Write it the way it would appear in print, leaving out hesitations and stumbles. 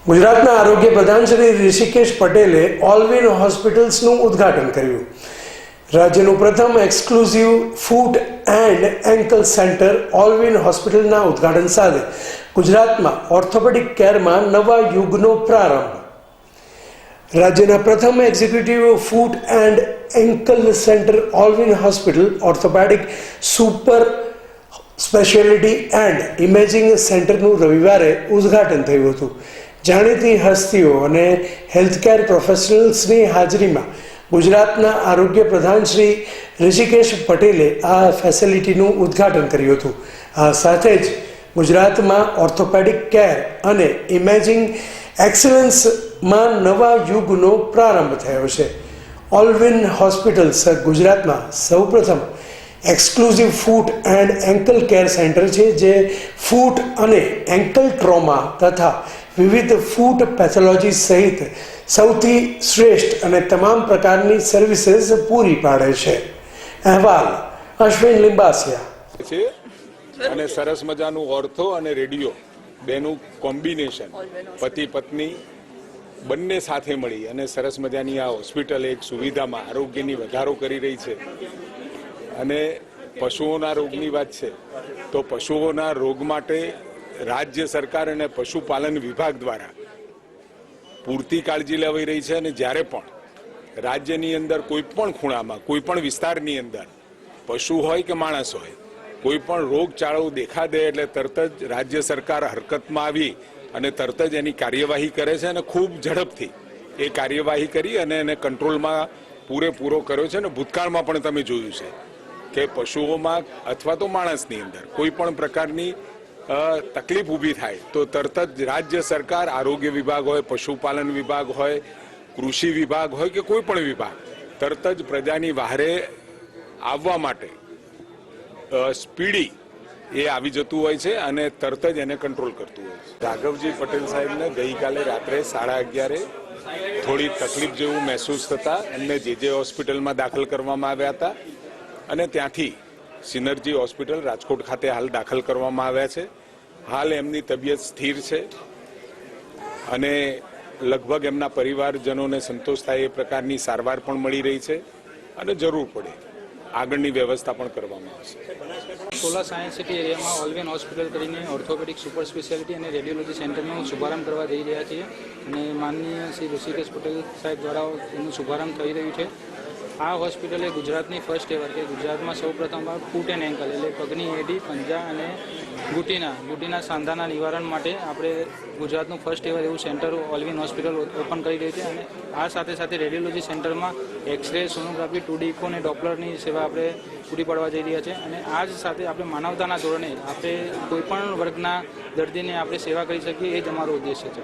ગુજરાતના આરોગ્ય પ્રધાન શ્રી ઋષિકેશ પટેલે ઓલવિન હોસ્પિટલ્સનું ઉદ્ઘાટન કર્યું. રાજ્યનું પ્રથમ exclusive foot and ankle centre Olwin હોસ્પિટલના ઉદ્ઘાટન સાથે ગુજરાતમાં ઓર્થોપેડિક કેરમાં નવા યુગનો પ્રારંભ. રાજ્યના પ્રથમ executive foot and ankle centre Olwin hospital orthopaedic super speciality and imaging સેન્ટરનું રવિવારે ઉદ્ઘાટન થયું હતું. જાણીતી હસ્તીઓ અને હેલ્થકેર પ્રોફેશનલ્સની હાજરીમાં ગુજરાતના આરોગ્ય પ્રધાન શ્રી ઋષિકેશ પટેલે આ ફેસિલિટીનું ઉદ્ઘાટન કર્યું હતું. આ સાથે જ ગુજરાતમાં ઓર્થોપેડિક કેર અને ઇમેજિંગ એક્સલન્સમાં નવા યુગનો પ્રારંભ થયો છે. ઓલવિન હોસ્પિટલ્સ ગુજરાતમાં સૌપ્રથમ exclusive foot and ankle care centre છે, જે ફૂટ અને એન્કલ ટ્રોમા તથા વિવિધ ફૂટ પેથોલોજી સહિત સૌથી શ્રેષ્ઠ અને તમામ પ્રકારની સર્વિસીસ પૂરી પાડે છે. અહેવાલ અશ્વિન લિંબાસિયા છે અને સરસ મજાનું ઓર્થો અને રેડિયો બેનું કોમ્બિનેશન પતિ પત્ની બંને સાથે મળી અને સરસ મજાની આ હોસ્પિટલ એક સુવિધામાં આરોગ્યની વધારો કરી રહી છે. અને પશુઓના રોગની વાત છે તો પશુઓના રોગ માટે રાજ્ય સરકાર અને પશુપાલન વિભાગ દ્વારા પૂરતી કાળજી લેવાઈ રહી છે. અને જ્યારે પણ રાજ્યની અંદર કોઈ પણ ખૂણામાં કોઈ પણ વિસ્તારની અંદર પશુ હોય કે માણસ હોય કોઈ પણ રોગચાળો દેખા દે એટલે તરત જ રાજ્ય સરકાર હરકતમાં આવી અને તરત જ એની કાર્યવાહી કરે છે અને ખૂબ ઝડપથી એ કાર્યવાહી કરી અને એને કંટ્રોલમાં પૂરેપૂરો કર્યો છે. અને ભૂતકાળમાં પણ તમે જોયું છે કે પશુઓમાં અથવા તો માણસની અંદર કોઈ પણ પ્રકારની તકલીફ ઊભી થાય તો તરત જ રાજ્ય સરકાર, આરોગ્ય વિભાગ હોય, પશુપાલન વિભાગ હોય, કૃષિ વિભાગ હોય કે કોઈ પણ વિભાગ તરત જ પ્રજાની વહારે આવવા માટે સ્પીડી એ આવી જતું હોય છે અને તરત જ એને કંટ્રોલ કરતું હોય છે. રાઘવજી પટેલ સાહેબને ગઈકાલે રાત્રે 11:30 થોડી તકલીફ જેવું મહેસૂસ થતા એમને જે હોસ્પિટલમાં દાખલ કરવામાં આવ્યા હતા અને ત્યાંથી સિનર્જી હોસ્પિટલ રાજકોટ ખાતે હાલ દાખલ કરવામાં આવ્યા છે. હાલ એમની તબિયત સ્થિર છે અને લગભગ એમના પરિવારજનોને સંતોષ થાય એ પ્રકારની સારવાર પણ મળી રહી છે અને જરૂર પડે આગળની વ્યવસ્થા પણ કરવામાં આવશે. સોલા સાયન્સ સિટી એરિયામાં ઓલવિન હોસ્પિટલ કરીને ઓર્થોપેડિક સુપર સ્પેશિયાલિટી અને રેડિયોલોજી સેન્ટરનો શુભારંભ કરવા જઈ રહ્યા છીએ અને માનનીય શ્રી ઋષિકેશ પટેલ સાહેબ દ્વારા એનું શુભારંભ થઈ રહ્યું છે. આ હોસ્પિટલ એ ગુજરાતની ફર્સ્ટ એવર કે ગુજરાતમાં સૌપ્રથમ ફૂટ એન્ડ એન્કલ એટલે પગની એડી, પંજા અને ઘૂંટીના સાંધાના નિવારણ માટે આપણે ગુજરાતનું ફર્સ્ટ એવર એવું સેન્ટર ઓલવિન હોસ્પિટલ ઓપન કરી રહી છે. અને આ સાથે સાથે રેડિયોલોજી સેન્ટરમાં એક્સરે, સોનોગ્રાફી, 2D ઇકો અને ડોપલરની સેવા આપણે પૂરી પાડવા જઈ રહ્યા છે. અને આ જ સાથે આપણે માનવતાના ધોરણે આપણે કોઈપણ વર્ગના દર્દીને આપણે સેવા કરી શકીએ એ જ અમારો ઉદ્દેશ્ય છે.